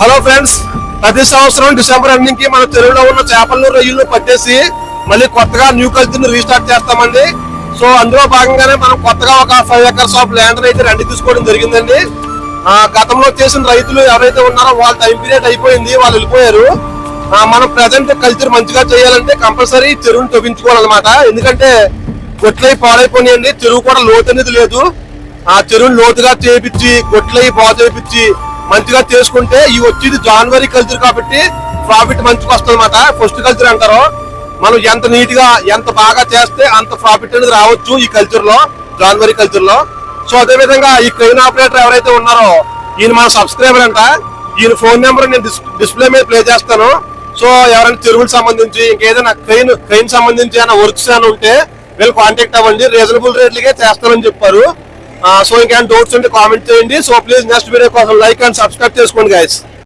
Hello friends, ప్రతి సంవత్సరం December ending కి మన చెరువులో ఉన్న చేపలను రొయ్యలను పట్టేసి మళ్ళీ కొత్తగా న్యూ కల్చర్ ని రీస్టార్ట్ చేస్తామండి. సో అందులో భాగంగానే మనం కొత్తగా ఒక 5 acres ఆఫ్ ల్యాండ్ అయితే రెంట్ తీసుకోవడం జరిగిందండి. గతంలో చేసిన రైతులు ఎవరైతే ఉన్నారో వాళ్ళ టైం పీరియడ్ అయిపోయింది, వాళ్ళు వెళ్ళిపోయారు. మనం ప్రజెంట్ కల్చర్ మంచిగా చేయాలంటే కంపల్సరీ చెరువుని తవ్వించుకోవాలన్నమాట. ఎందుకంటే గొట్లయి పాడైపోయినాయండి, చెరువు కూడా లోతు అనేది లేదు. ఆ చెరువుని లోతుగా చేపించి గొట్లయి బాగు చేపించి మంచిగా చేసుకుంటే ఈ వచ్చేది జాన్వరి కల్చర్ కాబట్టి ప్రాఫిట్ మంచిగా వస్తుంది అనమాట. ఫస్ట్ కల్చర్ అంటారు. మనం ఎంత నీట్ గా ఎంత బాగా చేస్తే అంత ప్రాఫిట్ అనేది రావచ్చు ఈ కల్చర్ లో, జాన్వరి కల్చర్ లో. సో అదే విధంగా ఈ క్రెయిన్ ఆపరేటర్ ఎవరైతే ఉన్నారో ఈయన మన సబ్స్క్రైబర్ అంట. ఈయన ఫోన్ నెంబర్ నేను డిస్ప్లే మీద ప్లే చేస్తాను. సో ఎవరైనా చెరువులకు సంబంధించి ఇంకేదైనా క్రెయిన్ సంబంధించి ఏమైనా వర్క్స్ అని ఉంటే వీళ్ళు కాంటాక్ట్ అవ్వండి, రీజనబుల్ రేట్లకే చేస్తానని చెప్పారు. సో ఇంకేమైనా డౌట్స్ ఉంటే కామెంట్ చేయండి. సో ప్లీజ్ నెక్స్ట్ వీడియో కోసం లైక్ అండ్ సబ్స్క్రైబ్ చేసుకోండి గైస్.